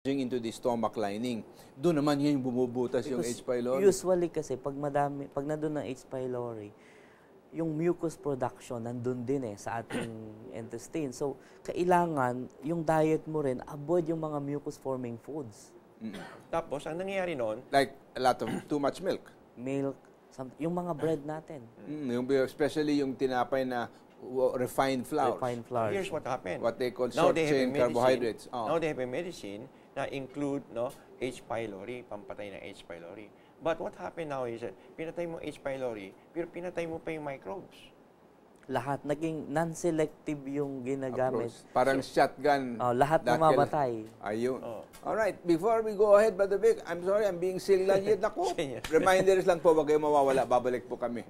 into the stomach lining. Doon naman yung bumubutas yung H. pylori. Usually kasi pag nandun ng H. pylori, yung mucus production nandun din sa ating intestine. So, kailangan yung diet mo rin, avoid yung mga mucus-forming foods. Tapos, ang nangyayari noon? Like a lot of too much milk. Milk, yung mga bread natin. Especially yung tinapay na refined flour. Refined flour. Here's what happened. What they call short-chain carbohydrates. Now they have a medicine na include H. pylori, pampatay ng H. pylori. But what happened now is that pinatay mo H. pylori, pero pinatay mo pa yung microbes. Lahat, naging non-selective yung ginagamit. Parang shotgun. Lahat namamatay. Ayun. Alright, before we go ahead, Brother Vic, I'm sorry, I'm being silly. Naku, reminders lang po, wag kayong mawawala. Babalik po kami.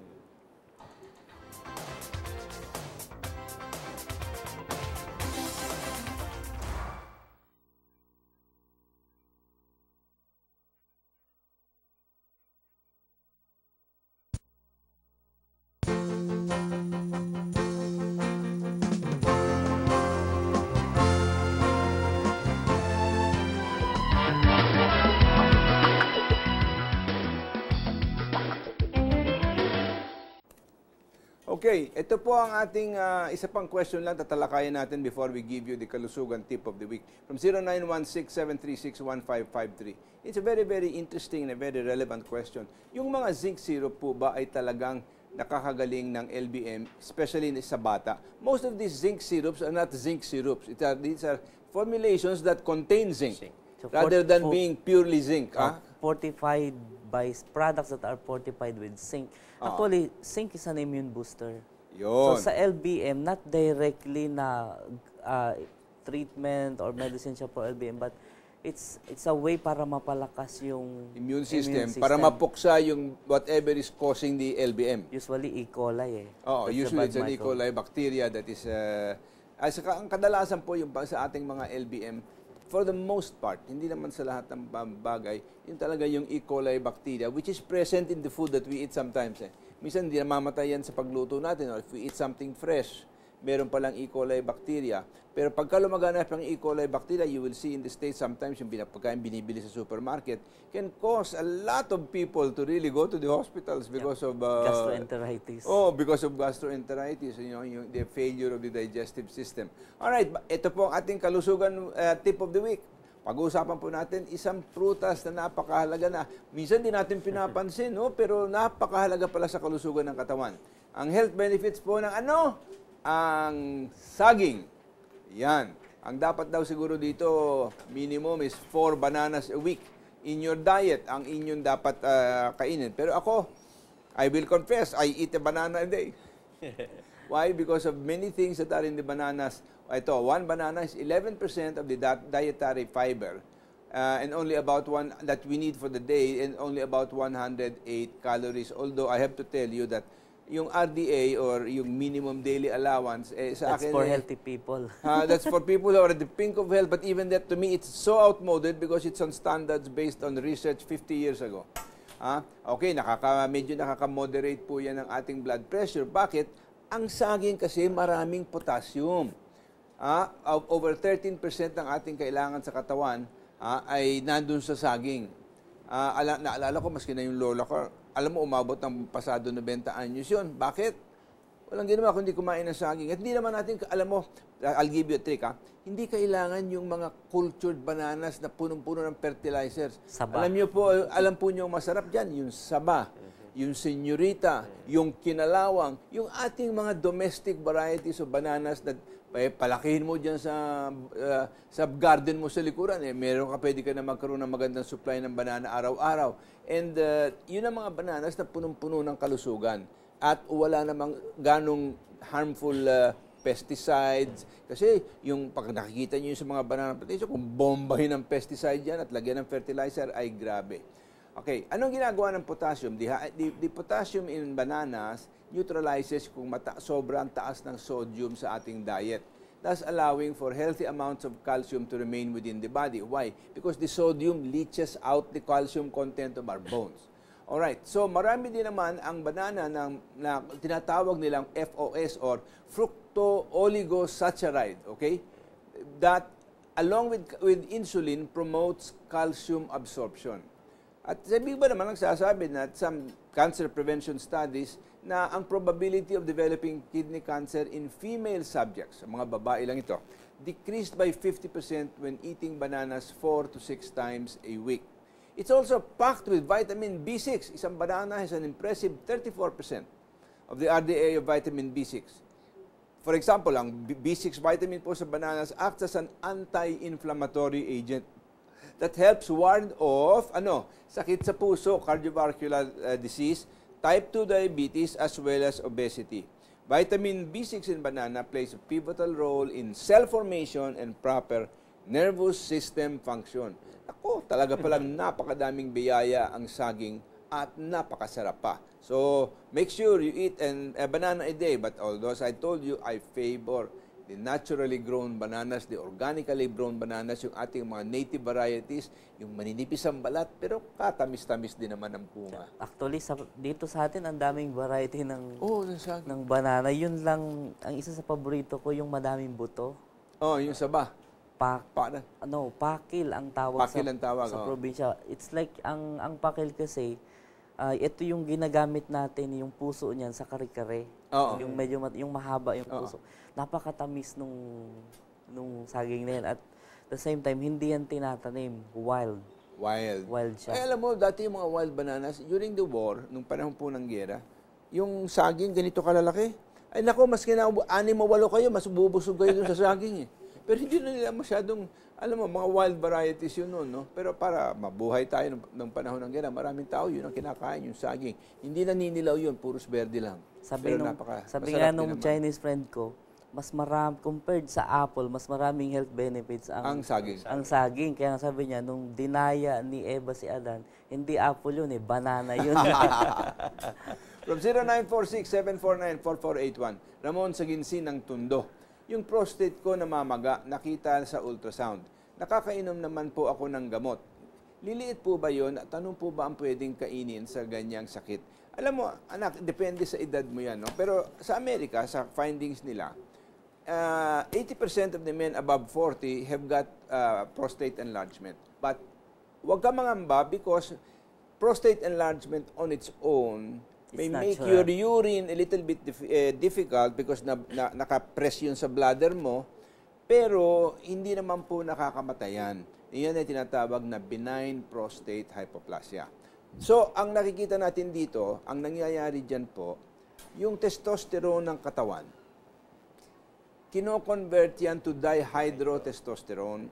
Okay, ito po ang ating isa pang question lang tatalakayin natin before we give you the kalusugan tip of the week. From 0916-736-1553. It's a very, very interesting and a very relevant question. Yung mga zinc syrup po ba ay talagang nakakagaling ng LBM, especially sa bata? Most of these zinc syrups are not zinc syrups. These are formulations that contain zinc, so rather than being purely zinc. Fortified by products that are fortified with zinc. Actually, zinc is an immune booster. Yun. So sa LBM, not directly na treatment or medicine siya for LBM, but it's a way para mapalakas yung immune system, para mapuksa yung whatever is causing the LBM. Usually E. coli Usually it's an E. coli bacteria that is ang kadalasan po yung sa ating mga LBM, for the most part, hindi naman sa lahat ng bagay, yun talaga yung E. coli bacteria, which is present in the food that we eat sometimes. Minsan, hindi namamatay yan sa pagluto natin. Or if we eat something fresh, meron palang E. coli bacteria. Pero pagka lumaganap ng E. coli bacteria, you will see in the States sometimes yung pagkain binibili sa supermarket can cause a lot of people to really go to the hospitals because of gastroenteritis. Because of gastroenteritis, yung the failure of the digestive system. Alright, ito po ang ating kalusugan tip of the week. Pag-uusapan po natin isang prutas na napakahalaga na. Minsan di natin pinapansin, pero napakahalaga pala sa kalusugan ng katawan. Ang health benefits po ng ang saging. Yan. Ang dapat daw siguro dito, minimum is 4 bananas a week in your diet. Ang inyong dapat kainin. Pero ako, I will confess, I eat a banana a day. Why? Because of many things that are in the bananas. Ito, 1 banana is 11% of the dietary fiber. And only about one that we need for the day, and only about 108 calories. Although I have to tell you that yung RDA or yung minimum daily allowance, sa akin, that's for healthy people. That's for people who are at the pink of health, but even that to me, it's so outmoded because it's on standards based on research 50 years ago. Okay, medyo nakaka-moderate po yan ng ating blood pressure. Bakit? Ang saging kasi maraming potassium. Over 13% ng ating kailangan sa katawan ay nandun sa saging. Naalala ko, maski na yung lola ko, alam mo, umabot ng pasado 90 anyos yun. Bakit? Walang ginawa kundi kumain ng saging. At hindi naman natin, alam mo, I'll give you a trick, hindi kailangan yung mga cultured bananas na punong-puno ng fertilizers. Saba. Alam po nyo masarap dyan, yung saba, yung senyorita, yung kinalawang, yung ating mga domestic varieties of bananas na palakihin mo dyan sa garden mo sa likuran. Pwede ka na magkaroon ng magandang supply ng banana araw-araw. And yun ang mga bananas na punong-puno ng kalusugan. At wala namang ganong harmful pesticides. Kasi yung pag nakikita nyo sa mga banana plantation, kung bombahin ng pesticide yan at lagyan ng fertilizer, ay grabe. Okay, anong ginagawa ng potassium? The potassium in bananas neutralizes kung sobrang taas ng sodium sa ating diet, thus allowing for healthy amounts of calcium to remain within the body. Why? Because the sodium leaches out the calcium content of our bones. Alright, so marami din naman ang banana na tinatawag nilang FOS or fructo-oligosaccharide, okay? That along with insulin, promotes calcium absorption. At sabi ba naman nagsasabi na some cancer prevention studies na ang probability of developing kidney cancer in female subjects, mga babae lang ito, decreased by 50% when eating bananas 4 to 6 times a week. It's also packed with vitamin B6. Isang banana has an impressive 34% of the RDA of vitamin B6. For example, ang B6 vitamin po sa bananas acts as an anti-inflammatory agent that helps ward off sakit sa puso, cardiovascular disease, type 2 diabetes, as well as obesity. Vitamin B6 in banana plays a pivotal role in cell formation and proper nervous system function. Ako, talaga palang napakadaming biyaya ang saging at napakasarap pa. So, make sure you eat a banana a day. But although, as I told you, I favor the naturally grown bananas, the organically grown bananas, yung ating mga native varieties, yung maninipis ang balat, pero katamis-tamis din naman ang bunga. Actually, dito sa atin, ang daming variety ng saging. ng banana. Yun lang, ang isa sa paborito ko, yung madaming buto. Yung saba. Pakil ang tawag sa oo. probinsya. It's like, ang pakil kasi, ito yung ginagamit natin, yung puso niyan sa kare-kare. Oo. Yung medyo yung mahaba yung puso. Napakatamis nung saging na yan. At the same time, hindi yan tinatanim. Wild siya. Ay, alam mo, dati yung mga wild bananas, during the war, nung panahon po ng gera, yung saging ganito kalalaki. Ay nako, mas 6 o 8 kayo, mas bubusog kayo dun sa saging eh. Pero hindi na nila masyadong, alam mo, mga wild varieties yun noon, no? Pero para mabuhay tayo ng panahon ng gera, maraming tao yun ang kinakain, yung saging. Hindi naninilaw yun, puros verde lang. Sabi nga nung Chinese friend ko, mas marami, compared sa apple, mas maraming health benefits ang saging. Kaya sabi niya, nung dinaya ni Eva si Adan, hindi apple yun banana yun. From 0946-749-4481, Ramon Saginsin ng Tundo. Yung prostate ko namamaga, nakita sa ultrasound. Nakakainom naman po ako ng gamot. Liliit po ba yun? At anong po ba ang pwedeng kainin sa ganyang sakit? Alam mo, anak, depende sa edad mo yan. No? Pero sa Amerika, sa findings nila, 80% of the men above 40 have got prostate enlargement. But huwag ka mangamba because prostate enlargement on its own may make your urine a little bit difficult because nakapress yun sa bladder mo, pero hindi naman po nakakamatay. Iyan ay tinatawag na benign prostate hypoplasia. So, ang nakikita natin dito, ang nangyayari dyan po, yung testosterone ng katawan, kino-convert yan to dihydrotestosterone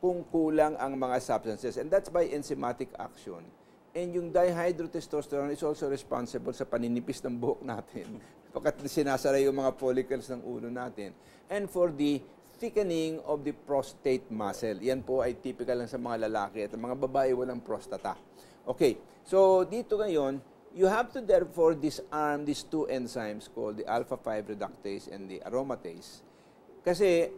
kung kulang ang mga substances. And that's by enzymatic action. And yung dihydrotestosterone is also responsible sa paninipis ng buhok natin. Pagkat sinasara yung mga follicles ng ulo natin. And for the thickening of the prostate muscle. Yan po ay typical lang sa mga lalaki at mga babae walang prostata. Okay, so dito ngayon, you have to therefore disarm these two enzymes called the alpha-5 reductase and the aromatase. Kasi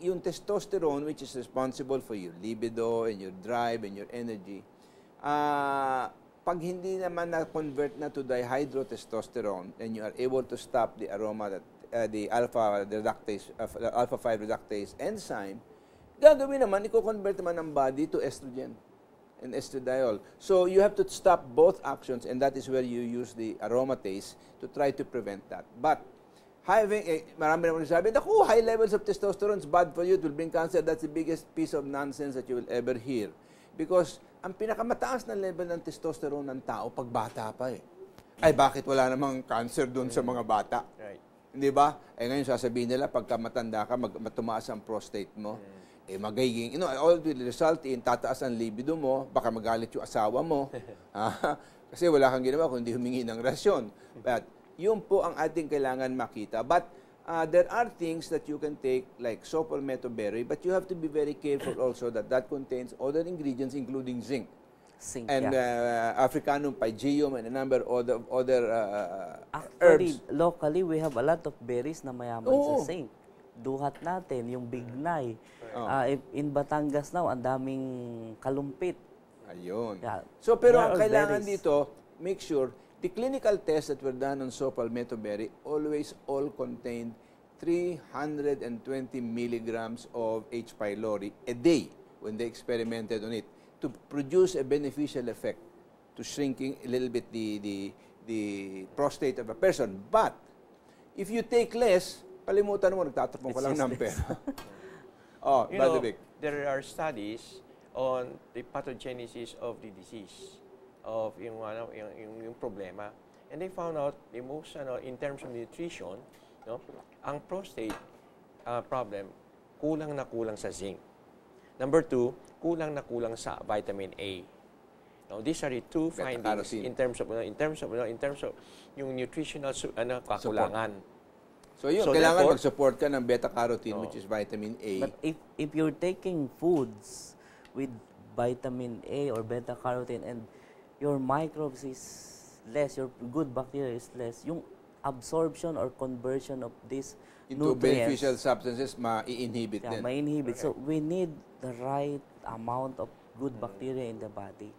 yung testosterone, which is responsible for your libido and your drive and your energy, pag hindi naman na-convert na to dihydrotestosterone and you are able to stop the the alpha-5 reductase enzyme, gagawin naman, i-convert naman ng body to estrogen and estradiol. So you have to stop both actions and that is where you use the aromatase to try to prevent that. But marami naman sabi, naku, high levels of testosterone is bad for you, it will bring cancer. That's the biggest piece of nonsense that you will ever hear. Because ang pinakamataas na level ng testosterone ng tao pag bata pa Ay, bakit wala namang cancer doon sa mga bata? Right. Hindi ba? Ngayon sasabihin nila, pagka matanda ka, matumaas ang prostate mo, magiging, all will result in tataas ang libido mo, baka magalit yung asawa mo. Kasi wala kang ginawa kundi humingi ng rasyon. But yun po ang ating kailangan makita. But there are things that you can take like sopal meto-berry, but you have to be very careful also that contains other ingredients including zinc. And Africanum pygeum and a number of other Actually, herbs. Locally, we have a lot of berries na mayaman sa zinc. Duhat natin, yung bignay. In Batangas now, ang daming kalumpit. Ayun. Yeah. So, pero ang They are kailangan berries. dito, make sure the clinical tests that were done on sopal meto-berry always all contained 320 milligrams of H. pylori a day when they experimented on it to produce a beneficial effect to shrinking a little bit the prostate of a person. But if you take less, palimutan mo, nagtatapon ka lang ng pera. Oh, You know, Brother Vic. there are studies on the pathogenesis of the disease, of yung problema. And they found out the most, in terms of nutrition, no, ang prostate problem, kulang na kulang sa zinc. Number 2, kulang na kulang sa vitamin A. Now, these are the two findings in terms of yung nutritional kakulangan. So yun, So kailangan therefore, mag-support ka ng beta-carotene, which is vitamin A. But if you're taking foods with vitamin A or beta-carotene and your microbes is less, your good bacteria is less, yung absorption or conversion of these Into nutrients, beneficial substances, ma-inhibit din. may inhibit. So we need the right amount of good bacteria in the body.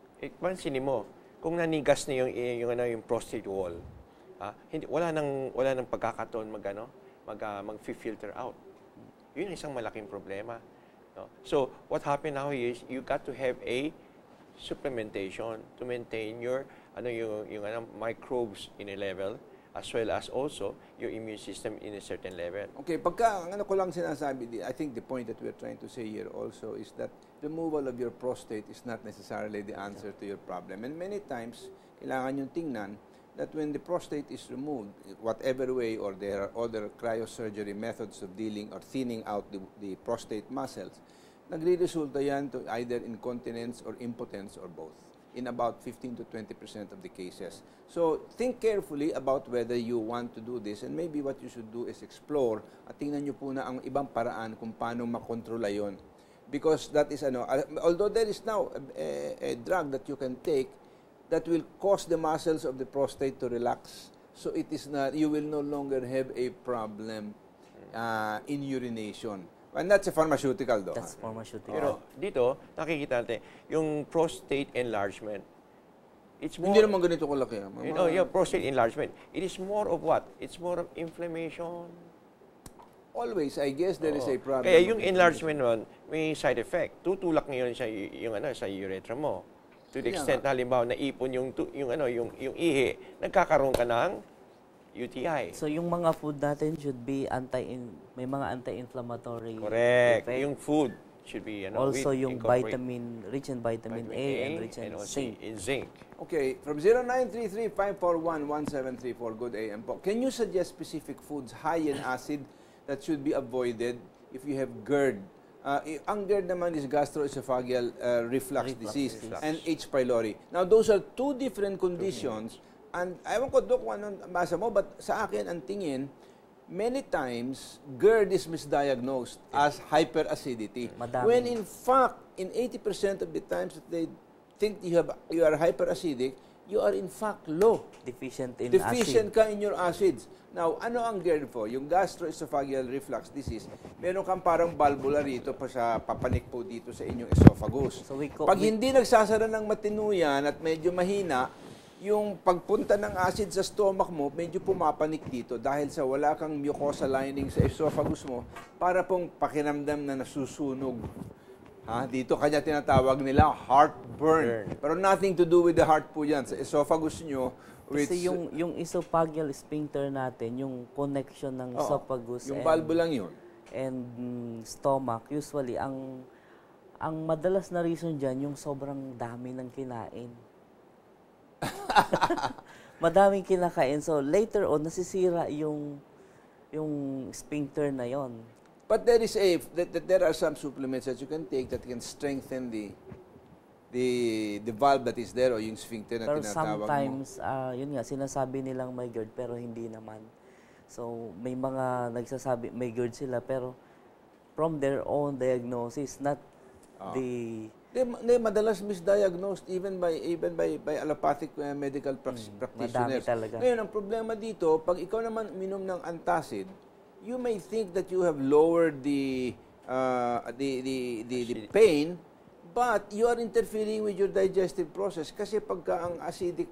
Pansinin mo, kung nanigas na yung prostate wall, wala nang pagkakataon mag-filter out. Yun ang isang malaking problema. No? So, what happened now is you got to have a supplementation to maintain your microbes in a level as well as also your immune system in a certain level. Okay, pagka, ko lang sinasabi, I think the point that we're trying to say here also is that removal of your prostate is not necessarily the answer to your problem. And many times, kailangan yung tingnan that when the prostate is removed, whatever way, or there are other cryosurgery methods of dealing or thinning out the prostate muscles, nagre-resulta yan to either incontinence or impotence or both in about 15 to 20% of the cases. So, think carefully about whether you want to do this, and maybe what you should do is explore at tingnan nyo po na ang ibang paraan kung paano makontrola yon. Because that is, although there is now a drug that you can take that will cause the muscles of the prostate to relax. So it is not, you will no longer have a problem in urination. And that's a pharmaceutical though. That's pharmaceutical. Pero dito, nakikita natin, yung prostate enlargement, it's more... Hindi naman ganito kalaki. Prostate enlargement. It is more of what? It's more of inflammation. Always, I guess there is a problem. Kaya yung enlargement nun, may side effect. Tutulak ngayon sa urethra mo. To the extent, halimbawa, naipon yung ihi, nagkakaroon ka ng UTI. So yung mga food natin should be may mga anti-inflammatory Correct. effect. Yung food should be also yung rich in vitamin A and rich in zinc. Okay, from 0933-541-1734, good AM po. Can you suggest specific foods high in acid that should be avoided if you have GERD? Ang GERD naman is gastroesophageal reflux disease and H. pylori. Now, those are two different conditions. And ewan ko, Dok, kung anong basa mo, but sa akin, ang tingin, many times, GERD is misdiagnosed as hyperacidity. Madami. When in fact, in 80% of the times that they think you are hyperacidic, you are in fact low. Deficient in Deficient acid. ka in your acids. Now, ano ang GERD po? Yung gastroesophageal reflux disease, meron kang parang valvula rito pa sa papanik po dito sa inyong esophagus. So Pag hindi nagsasara ng matino yan at medyo mahina, yung pagpunta ng acid sa stomach mo, medyo pumapanik dito dahil sa wala kang mucosa lining sa esophagus mo para pong pakiramdam na nasusunog. Dito kanya tinatawag nila heartburn. Pero nothing to do with the heart po yan. Sa esophagus nyo, kasi yung esophageal sphincter natin, yung connection ng esophagus yung valve lang yun. And stomach, usually, ang madalas na reason dyan, yung sobrang dami ng kinain. Madaming kinakain. So, later on, nasisira yung sphincter na yon. But there are some supplements that you can take that can strengthen the valve that is there o yung sphincter na pero tinatawag sometimes, mo. Yun nga, sinasabi nilang may GERD pero hindi naman. So, may mga nagsasabi may GERD sila pero from their own diagnosis, not the... They madalas misdiagnosed even by allopathic medical practitioners. Talaga. Ngayon, ang problema dito, pag ikaw naman uminom ng antacid, you may think that you have lowered the pain, but you are interfering with your digestive process kasi pagka ang acidic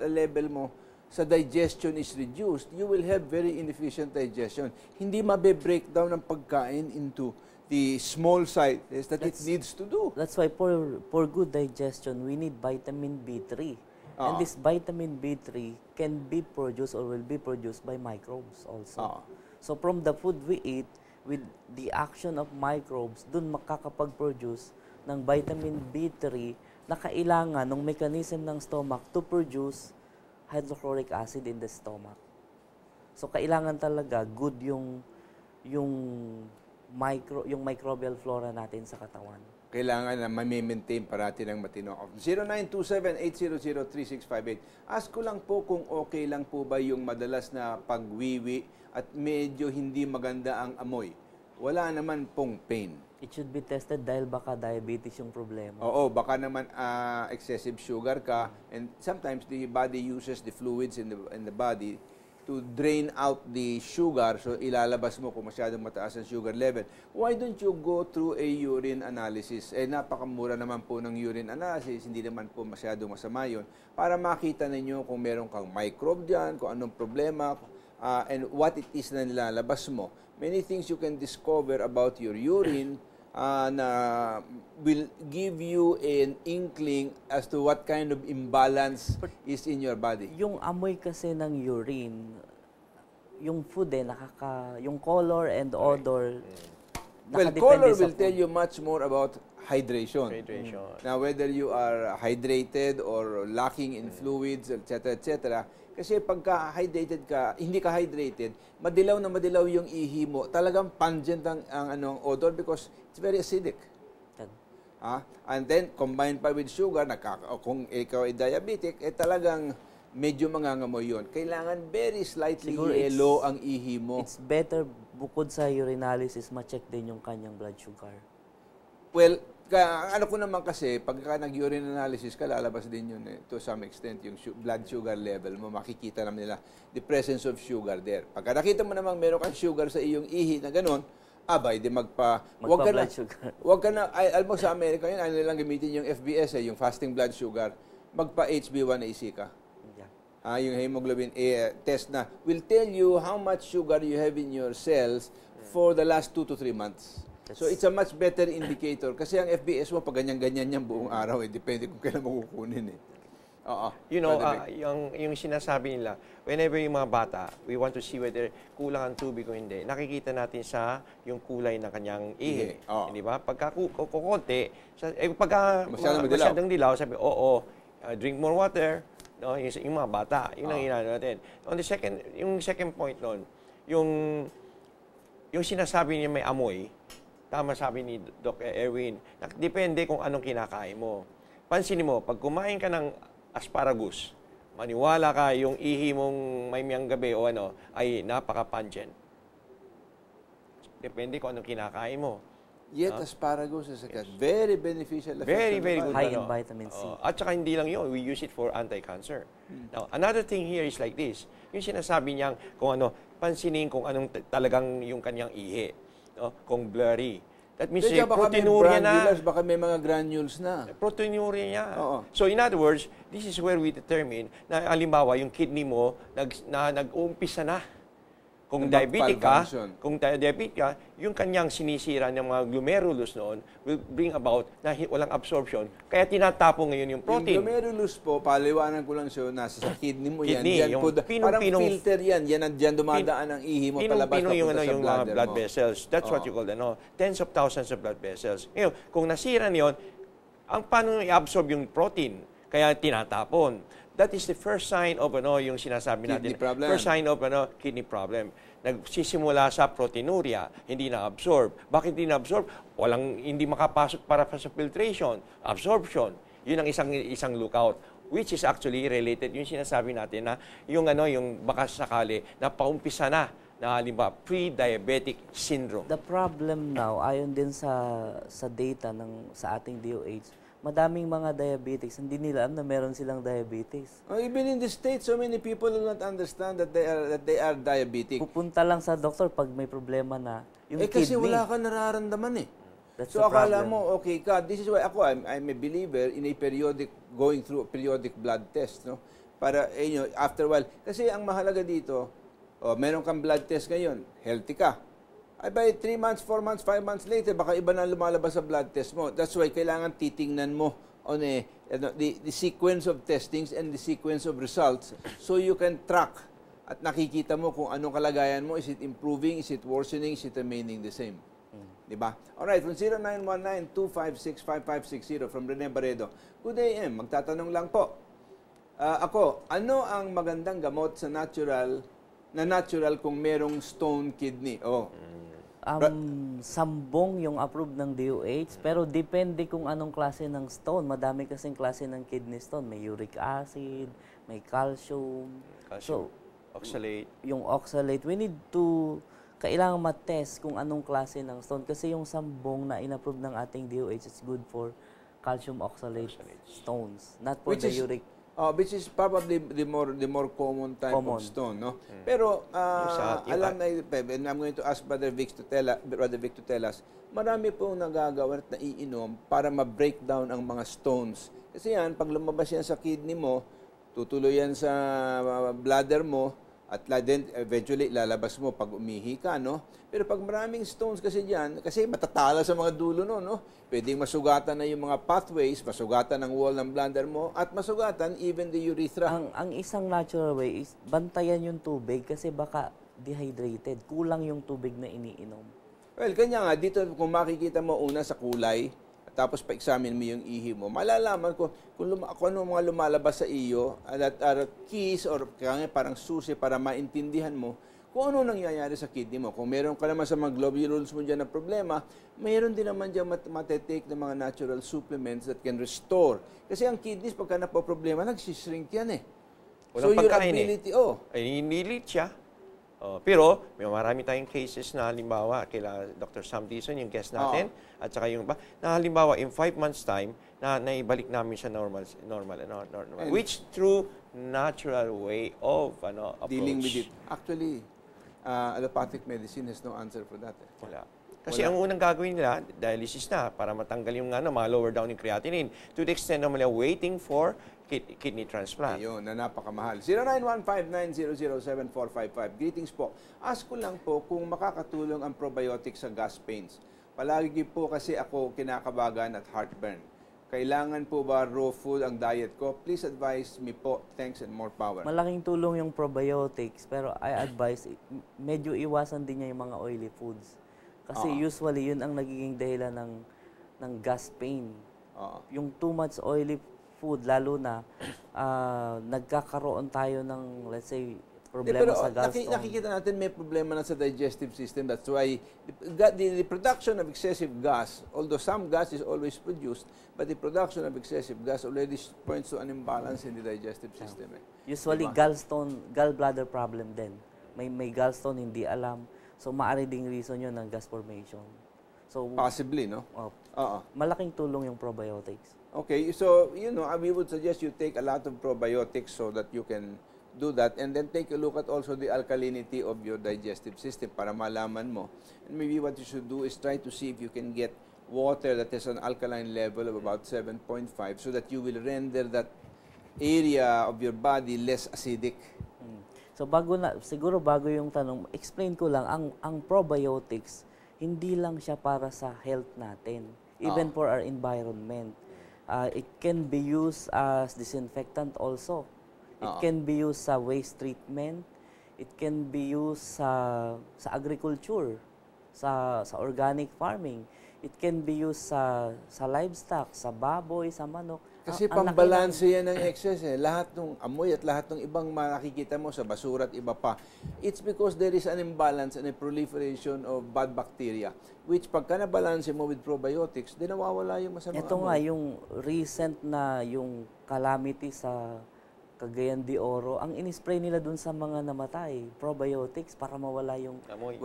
level mo sa digestion is reduced, you will have very inefficient digestion. Hindi mabe-breakdown ng pagkain into the small sizes that it needs to do. That's why for good digestion, we need vitamin B3. And this vitamin B3 can be produced or will be produced by microbes also. So from the food we eat, with the action of microbes, dun makakapag-produce ng vitamin B3 na kailangan ng mechanism ng stomach to produce hydrochloric acid in the stomach. So kailangan talaga good yung microbial flora natin sa katawan. Kailangan na ma-maintain parati ng matino. 0927-800-3658. Ask ko lang po kung okay lang po ba yung madalas na pagwiwi at medyo hindi maganda ang amoy. Wala naman pong pain. It should be tested dahil baka diabetes yung problema. Oo, baka naman excessive sugar ka, and sometimes the body uses the fluids in the body to drain out the sugar, so ilalabas mo kung masyadong mataas ang sugar level. Why don't you go through a urine analysis? Napakamura naman po ng urine analysis, hindi naman po masyadong masama yun, para makita ninyo kung meron kang microbe dyan, kung anong problema, and what it is na nilalabas mo. Many things you can discover about your urine na will give you an inkling as to what kind of imbalance is in your body. Yung amoy kasi ng urine, yung food yung color and odor, well, color will tell you much more about hydration. Now, whether you are hydrated or lacking in fluids, etc., etc., kasi pagka hydrated ka, hindi ka hydrated, madilaw na madilaw yung ihi mo. Talagang pungent ang odor because it's very acidic. And then, combined pa with sugar, kung ikaw ay diabetic, talagang medyo mangangamoy yun. Kailangan very slightly yellow ang ihi mo. It's better, bukod sa urinalysis, ma-check din yung kanyang blood sugar. Well, ano ko naman kasi, pagka nag-urine analysis ka, lalabas din yun to some extent, yung blood sugar level mo, makikita naman nila the presence of sugar there. Pagka nakita mo namang meron kang sugar sa iyong ihi na ganun, di magpa-blood sugar. Wag ka na, alam mo sa Amerika yun, ano nilang gamitin yung FBS, yung fasting blood sugar, magpa-HB1AC ka. Yung hemoglobin test na will tell you how much sugar you have in your cells for the last 2 to 3 months. So it's a much better indicator kasi ang FBS mo pag ganyan-ganyan yan buong araw depende kung kailan mo kukunin You know, yung sinasabi nila, whenever yung mga bata, we want to see whether kulang ang tubig o hindi. Nakikita natin sa yung kulay ng kanyang ihi. Di ba? Pagka kukunti, pagka masyadong dilaw, sabi, drink more water. No, yung mga bata, yun ang inano natin. On the second point noon, yung sinasabi niya may amoy, tama sabi ni Doc Erwin, depende kung anong kinakain mo. Pansinin mo, pag kumain ka ng asparagus, maniwala ka yung ihi mong may miyang gabi o ay napaka-pungent. Depende kung anong kinakain mo. Yet asparagus is very beneficial. Very, very good. High in vitamin C. At saka hindi lang yun, we use it for anti-cancer. Now, another thing here is like this. Yung sinasabi niyang kung pansinin kung anong talagang yung kanyang ihi. Kung blurry. That means proteinuria na. Baka may mga granules na. Proteinuria niya. So in other words, this is where we determine na halimbawa yung kidney mo nag-uumpisa na. Kung diabetic ka, yung kanyang sinisira ng mga glomerulus noon will bring about na walang absorption. Kaya tinatapo ngayon yung protein. Yung glomerulus po, paliwanan ko lang siya, nasa sa kidney mo yan. Parang filter yan. Yan dumadaan ang ihi mo palabas papunta sa bladder mo. Blood vessels. That's what you call tens of thousands of blood vessels. Ngayon, kung nasira niyon, paano i-absorb yung protein? Kaya tinatapon. That is the first sign of yung sinasabi natin. First sign of kidney problem. Nagsisimula sa proteinuria, hindi na-absorb. Bakit hindi na-absorb? Hindi makapasok para sa filtration, absorption. Yun ang isang lookout, which is actually related yung sinasabi natin na yung baka sakali na paumpisa na halimbawa pre-diabetic syndrome. The problem now, ayon din sa data sa ating DOH, madaming mga diabetics, hindi nila alam na meron silang diabetes. Even in the States, so many people do not understand that they are diabetic. Pupunta lang sa doktor pag may problema na yung kidney. Kasi wala ka nararamdaman That's so akala mo, okay ka, this is why I'm a believer in going through a periodic blood test. No? Para, after a while. Kasi ang mahalaga dito, meron kang blood test ngayon, healthy ka. Ay, by 3 months, 4 months, 5 months later, baka iba na lumalabas sa blood test mo. That's why kailangan titingnan mo on the sequence of testings and the sequence of results so you can track at nakikita mo kung anong kalagayan mo. Is it improving? Is it worsening? Is it remaining the same? Diba? Alright, from 0919-256-5560 from Rene Barredo. Good day, M. Magtatanong lang po. Ako, ano ang magandang gamot sa natural kung merong stone kidney? Sambong yung approved ng DOH, pero depende kung anong klase ng stone. Madami kasing klase ng kidney stone. May uric acid, may calcium. Oxalate. Yung oxalate, we need to, kailangan matest kung anong klase ng stone. Kasi yung sambong na inapprove ng ating DOH, it's good for calcium oxalate stones, not for the uric. Which is probably the more common type of stone, no? Pero alam na, and I'm going to ask Brother Vic to tell us, marami pong nagagawa at naiinom para ma-break down ang mga stones. Kasi yan, pag lumabas yan sa kidney mo, tutuloy yan sa bladder mo, at then eventually lalabas mo pag umihi ka, no? Pero pag maraming stones kasi diyan, kasi matatala sa mga dulo no? Pwedeng masugatan na yung mga pathways, masugatan ang wall ng bladder mo, at masugatan even the urethra. Ang isang natural way is bantayan yung tubig kasi baka dehydrated. Kulang yung tubig na iniinom. Well, kanya nga, dito kung makikita mo una sa kulay, tapos pa-examine mo yung ihi mo, malalaman ko kung ano mga lumalabas sa iyo at keys or parang susi para maintindihan mo kung ano nangyayari sa kidney mo. Kung meron ka naman sa mga globules mo dyan na problema, mayroon din naman dyan matetake ng mga natural supplements that can restore. Kasi ang kidneys, pagka napoproblema, nagsishrink yan eh. Walang so your pagkain ability, ay nilit siya. Pero may marami tayong cases na halimbawa kila Dr. Sam Dizon, yung guest natin, at saka yung na halimbawa in 5 months time na naibalik namin siya normal, which through natural way of approach. Dealing with it. Actually, allopathic medicine has no answer for that. Wala. Kasi ang unang gagawin nila, dialysis na para matanggal yung ma-lower down yung creatinine to the extent na waiting for kidney transplant. Ayun, na napakamahal. 0915-900-7455. Greetings po. Ask ko lang po kung makakatulong ang probiotics sa gas pains. Palagi po kasi ako kinakabagan at heartburn. Kailangan po ba raw food ang diet ko? Please advise me po. Thanks and more power. Malaking tulong yung probiotics, pero I advise, medyo iwasan din niya yung mga oily foods. Kasi usually, yun ang nagiging dahilan ng gas pain. Yung too much oily food, lalo na nagkakaroon tayo ng, let's say, problema sa gallstone. Nakikita natin may problema na sa digestive system. That's why the production of excessive gas, although some gas is always produced, but the production of excessive gas already points to an imbalance in the digestive system. Usually, gallbladder problem din. May gallstone, hindi alam. So, maaari ding reason yun ng gas formation. So, possibly, no? Malaking tulong yung probiotics. Okay, so, we would suggest you take a lot of probiotics so that you can do that, and then take a look at also the alkalinity of your digestive system para malaman mo. And maybe what you should do is try to see if you can get water that has an alkaline level of about 7.5 so that you will render that area of your body less acidic. So siguro bago yung tanong, explain ko lang, ang probiotics, hindi lang siya para sa health natin, even for our environment. It can be used as disinfectant also. It can be used sa waste treatment. It can be used sa agriculture, sa organic farming. It can be used sa livestock, sa baboy, sa manok. Kasi pambalanse yan ng excess eh. Lahat ng amoy at lahat ng ibang makikita mo sa basura at iba pa. It's because there is an imbalance and a proliferation of bad bacteria, which pagka nabalanse mo with probiotics, di nawawala yung masamang amoy. Ito nga, yung recent na yung calamity sa Cagayan de Oro, ang in-spray nila dun sa mga namatay, probiotics, para mawala yung amoy.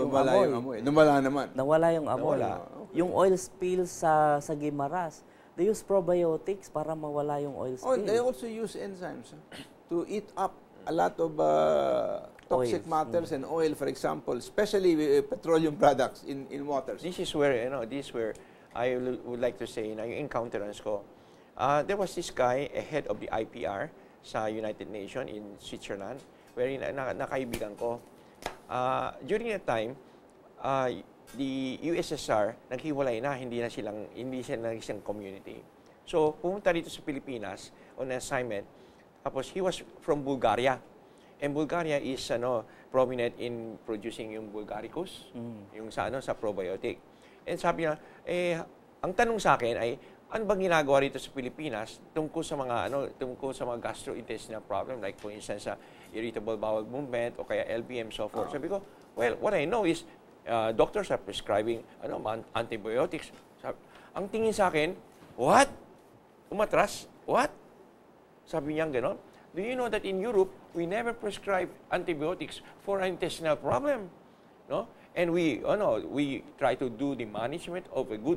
Nawala naman. Nawala yung amoy. Okay. Yung oil spill sa Guimaras, they use probiotics para mawala yung oil spill. They also use enzymes to eat up a lot of toxic matters and oil, for example, especially petroleum products in waters. This is where I would like to say, yung encounterance ko. There was this guy, a head of the IPR, sa United Nations in Switzerland, wherein nakaibigan ko. During that time, the USSR naghiwalay na, hindi sila isang community. So, pumunta dito sa Pilipinas on assignment. Tapos, he was from Bulgaria. And Bulgaria is prominent in producing yung Bulgaricus, yung sa probiotic. And sabi niya, ang tanong sa akin ay, ano bang ginagawa rito sa Pilipinas tungkol sa mga gastrointestinal problem, like for instance, irritable bowel movement o kaya LBM, so forth. Sabi ko, well, what I know is doctors are prescribing antibiotics. Ang tingin sa akin, what? Umatras? What? Sabi niya gano'n. Do you know that in Europe, we never prescribe antibiotics for an intestinal problem? No? And we try to do the management of a good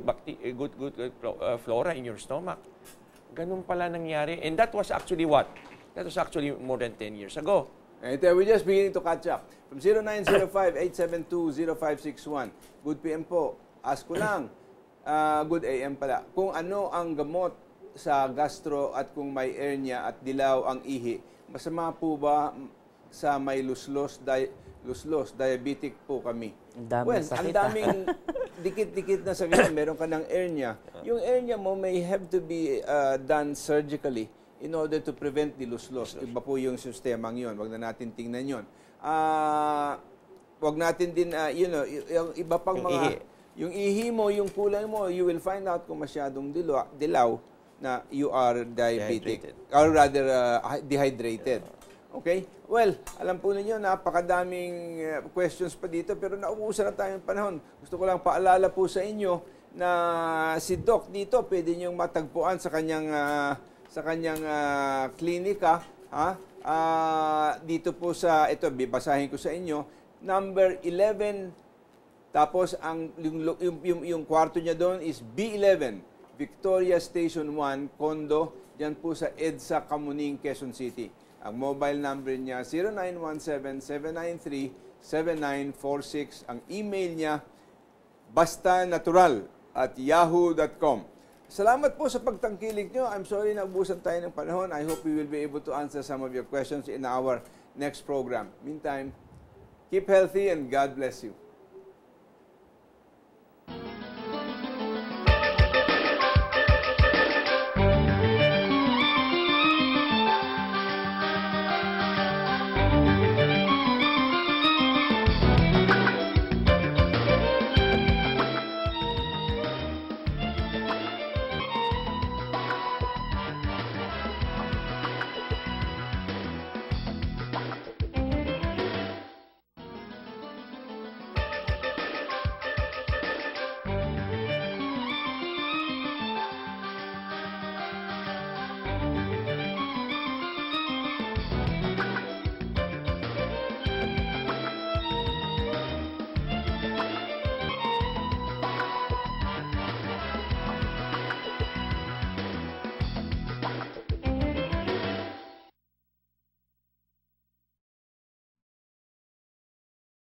flora in your stomach. Ganun pala nangyari. And that was actually what? That was actually more than 10 years ago. And we're just beginning to catch up. From 0905-872-0561. Good PM po. Ask ko lang. Good AM pala. Kung ano ang gamot sa gastro at kung may hernia at dilaw ang ihi, masama po ba sa may luslos, diabetic po kami? Ang daming dikit-dikit na sabihin, meron ka ng hernia. Yung hernia mo may have to be done surgically in order to prevent the luslos. Iba po yung sistemang yun. Wag na natin tingnan yun. Wag natin din, yung iba pang yung ihi mo, yung kulay mo, you will find out kung masyadong dilaw na you are diabetic. Or rather, dehydrated. Okay? Well, alam po ninyo, napakadaming questions pa dito, pero nauusan na tayong panahon. Gusto ko lang paalala po sa inyo na si Doc dito, pwede niyong matagpuan sa kanyang klinika. Dito po sa, ito, bibasahin ko sa inyo, number 11, tapos yung kwarto niya doon is B11, Victoria Station 1, Condo, dyan po sa EDSA, Kamuning, Quezon City. Ang mobile number niya, 0917-793-7946. Ang email niya, bastanatural@yahoo.com. Salamat po sa pagtangkilik nyo. I'm sorry na ubusan tayo ng panahon. I hope we will be able to answer some of your questions in our next program. Meantime, keep healthy and God bless you.